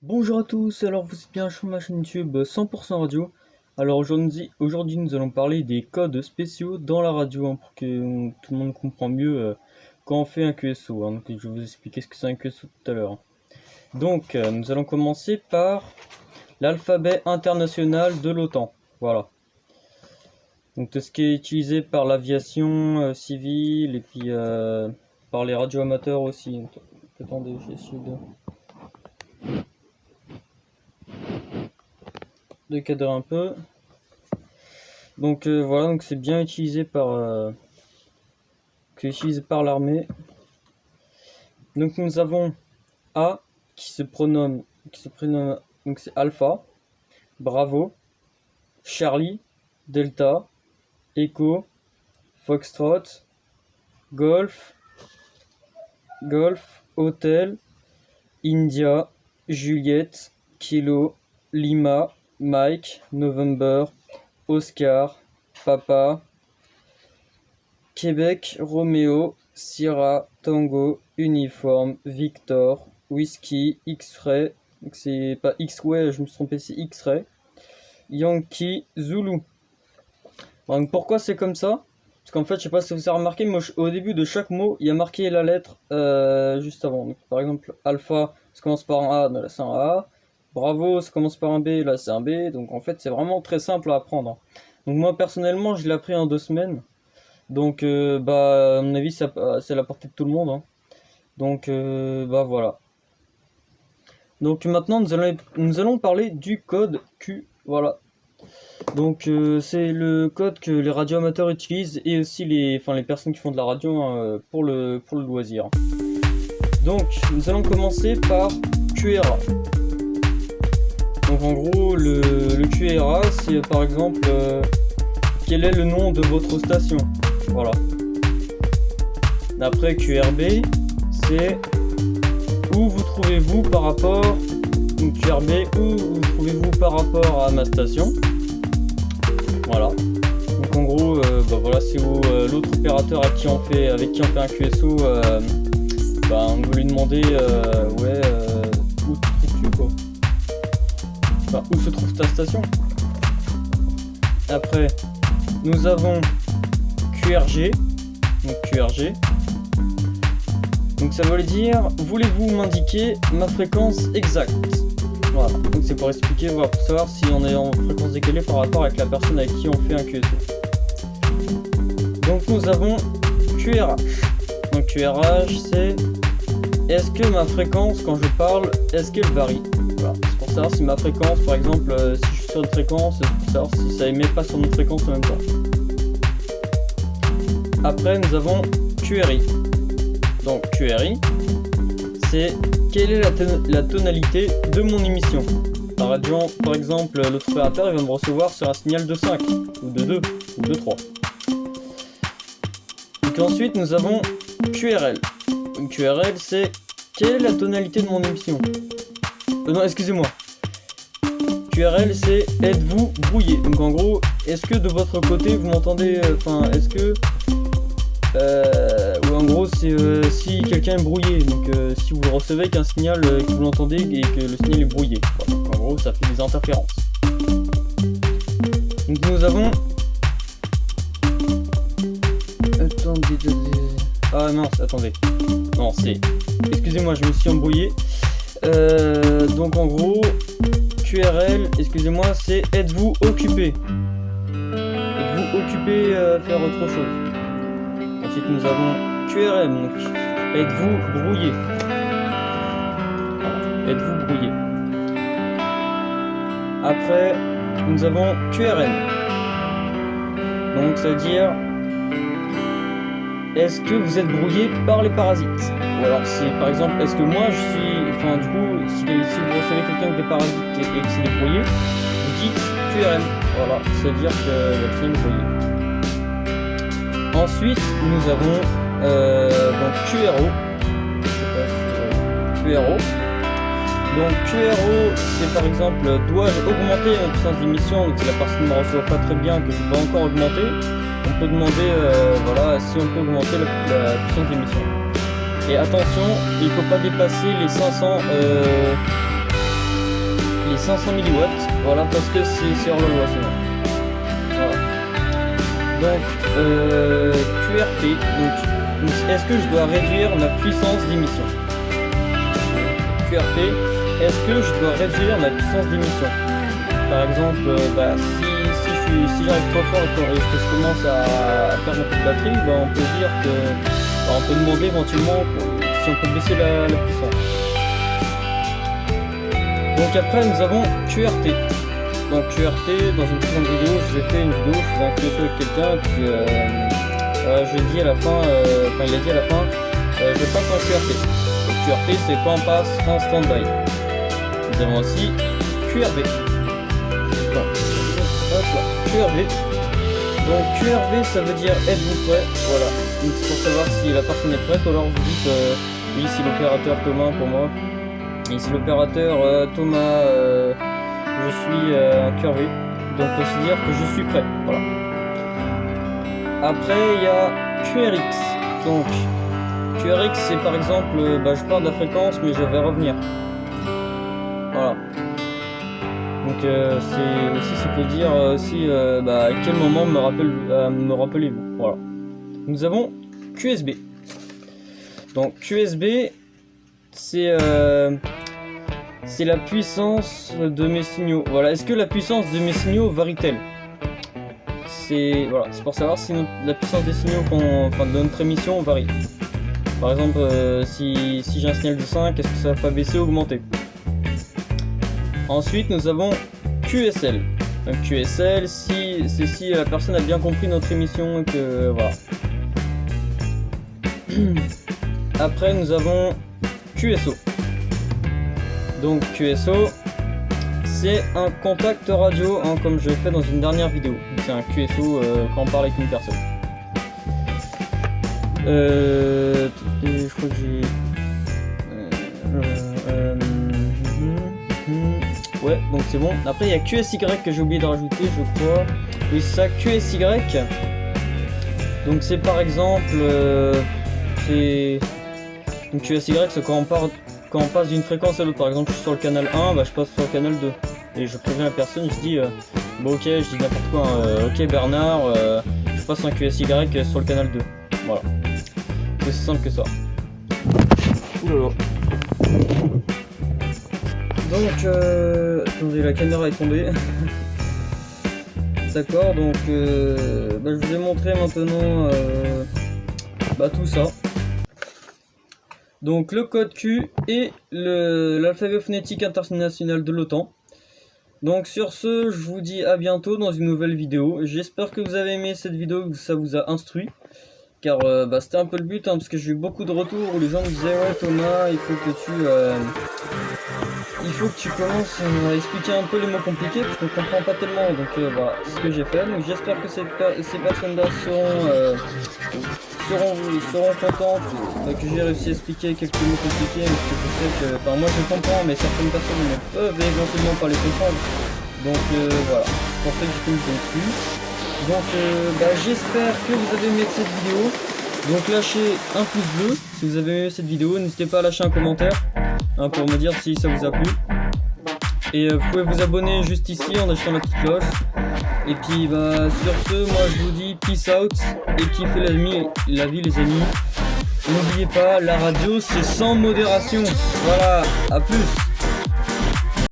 Bonjour à tous, alors vous êtes bien sur ma chaîne YouTube 100% radio. Alors aujourd'hui nous allons parler des codes spéciaux dans la radio pour que tout le monde comprenne mieux quand on fait un QSO. Donc je vais vous expliquer ce que c'est un QSO tout à l'heure. Donc nous allons commencer par l'alphabet international de l'OTAN. Voilà. Donc tout ce qui est utilisé par l'aviation civile et puis par les radioamateurs aussi. Attendez, j'ai essayé de cadrer un peu. Donc voilà, donc c'est bien utilisé par l'armée. Donc nous avons A qui se prénomme donc c'est Alpha, Bravo, Charlie, Delta, Echo, Foxtrot, Golf, Hotel, India, Juliette, Kilo, Lima, Mike, November, Oscar, Papa, Québec, Roméo, Sierra, Tango, Uniforme, Victor, Whiskey, X-Ray, c'est pas X-Way, je me suis trompé, c'est X-Ray, Yankee, Zulu. Donc pourquoi c'est comme ça? Parce qu'en fait, je sais pas si vous avez remarqué, mais au début de chaque mot, il y a marqué la lettre juste avant. Donc, par exemple, Alpha, ça commence par un A, là c'est un A. Bravo, ça commence par un B, là c'est un B. Donc en fait, c'est vraiment très simple à apprendre. Donc moi, personnellement, je l'ai appris en 2 semaines. Donc, à mon avis, c'est à la portée de tout le monde. Donc, voilà. Donc maintenant, nous allons parler du code Q. Voilà. Donc c'est le code que les radioamateurs utilisent et aussi les personnes qui font de la radio pour le loisir. Donc nous allons commencer par QRA. Donc en gros le QRA c'est par exemple quel est le nom de votre station. Voilà. Après QRB c'est où vous trouvez-vous par rapport. Donc QRB où vous trouvez-vous par rapport à ma station. Voilà. Donc en gros, voilà, c'est où l'autre opérateur avec qui on fait un QSO, on veut lui demander où te trouves-tu quoi. Enfin, où se trouve ta station. Après, nous avons QRG. Donc QRG. Donc ça veut dire voulez-vous m'indiquer ma fréquence exacte. Voilà, donc c'est pour expliquer, voilà, pour savoir si on est en fréquence décalée par rapport avec la personne avec qui on fait un QSO. Donc nous avons QRH. Donc QRH c'est est-ce que ma fréquence quand je parle, est-ce qu'elle varie. Voilà, c'est pour savoir si ma fréquence, par exemple, si je suis sur une fréquence, c'est pour savoir si ça émet pas sur une fréquence en même temps. Après nous avons QRI. Donc QRI c'est quelle est la tonalité de mon émission. Par exemple, l'autre opérateur il va me recevoir sur un signal de 5, ou de 2, ou de 3. Donc ensuite nous avons QRL. Donc QRL c'est quelle est la tonalité de mon émission. Non, excusez-moi. QRL c'est êtes-vous brouillé. Donc en gros, est-ce que de votre côté vous m'entendez, est-ce que ou en gros c'est si quelqu'un est brouillé, donc si vous recevez qu'un signal que vous l'entendez et que le signal est brouillé, voilà. En gros ça fait des interférences. Donc nous avons attendez, non c'est, excusez-moi je me suis embrouillé. Donc en gros QRL, excusez-moi, c'est êtes-vous occupé. Êtes-vous occupé à faire autre chose. Ensuite nous avons QRM, donc êtes-vous brouillé. Voilà, êtes-vous brouillé. Après nous avons QRN. Donc ça veut dire est-ce que vous êtes brouillé par les parasites. Ou alors c'est par exemple est-ce que moi je suis. Du coup si vous recevez quelqu'un avec des parasites et que c'est débrouillé, vous dites QRM. Voilà, ça veut dire que votre lien est brouillé. Ensuite, nous avons donc QRO. QRO. Donc QRO, c'est par exemple dois-je augmenter la puissance d'émission. Donc si la personne ne me reçoit pas très bien, que je vais encore augmenter, on peut demander si on peut augmenter la puissance d'émission. Et attention, il ne faut pas dépasser les 500 500 milliwatts, voilà, parce que c'est hors la loi sinon. Voilà. Donc QRP, donc est-ce que je dois réduire ma puissance d'émission? QRP, est-ce que je dois réduire ma puissance d'émission? Par exemple, si j'arrive trop fort et que je commence à perdre un peu de batterie, on peut dire que on peut demander éventuellement si on peut baisser la puissance. Donc après nous avons QRT. Donc QRT, dans une précédente vidéo, j'ai fait une vidéo, je faisais un QSO avec quelqu'un, puis je dis à la fin, il a dit à la fin, je passe en QRT. Donc QRT c'est quand on passe en stand-by. Nous avons aussi QRV. Hop là, QRV. Donc QRV ça veut dire êtes-vous prêt? Voilà. Donc c'est pour savoir si la personne est prête, ou alors vous dites oui c'est l'opérateur Thomas pour moi. Et c'est l'opérateur Thomas, je suis QRV. Donc c'est dire que je suis prêt. Voilà. Après il y a QRX. Donc QRX c'est par exemple je pars de la fréquence mais je vais revenir. Voilà. Donc c'est aussi ça peut dire aussi à quel moment me rappelez-vous. Voilà. Nous avons QSB. Donc QSB c'est la puissance de mes signaux. Voilà. Est-ce que la puissance de mes signaux varie-t-elle? C'est voilà, c'est pour savoir si la puissance des signaux de notre émission varie. Par exemple, si j'ai un signal de 5, est-ce que ça va pas baisser ou augmenter? Ensuite, nous avons QSL. Donc QSL, si la personne a bien compris notre émission et que voilà. Après, nous avons QSO. Donc QSO, c'est un contact radio, comme je l'ai fait dans une dernière vidéo. C'est un QSO quand on parle avec une personne. Je crois que j'ai... Ouais, donc c'est bon. Après, il y a QSY que j'ai oublié de rajouter, je crois. Oui, c'est ça, QSY. Donc c'est par exemple... Donc QSY, c'est quand on passe d'une fréquence à l'autre. Par exemple, je suis sur le canal 1, je passe sur le canal 2. Et je préviens la personne, je dis... ok, je dis n'importe quoi. Ok Bernard, je passe un QSY sur le canal 2. Voilà. C'est aussi simple que ça. Oulala. Donc, attendez, la caméra est tombée. D'accord, donc, je vous ai montré maintenant tout ça. Donc, le code Q et l'alphabet phonétique international de l'OTAN. Donc, sur ce, je vous dis à bientôt dans une nouvelle vidéo. J'espère que vous avez aimé cette vidéo, que ça vous a instruit. Car c'était un peu le but, parce que j'ai eu beaucoup de retours où les gens me disaient ouais Thomas, il faut que tu commences à expliquer un peu les mots compliqués parce qu'on comprend pas tellement. Donc voilà, c'est ce que j'ai fait. Donc j'espère que ces personnes-là seront contentes que j'ai réussi à expliquer quelques mots compliqués, parce que je sais que, moi je comprends, mais certaines personnes ne peuvent éventuellement pas les comprendre. Donc voilà, c'est pour ça que j'ai fait une vidéo dessus. Donc j'espère que vous avez aimé cette vidéo. Donc lâchez un pouce bleu si vous avez aimé cette vidéo. N'hésitez pas à lâcher un commentaire pour me dire si ça vous a plu. Et vous pouvez vous abonner juste ici en achetant la petite cloche. Et puis sur ce, moi je vous dis peace out et kiffez la vie les amis. N'oubliez pas, la radio c'est sans modération. Voilà, à plus.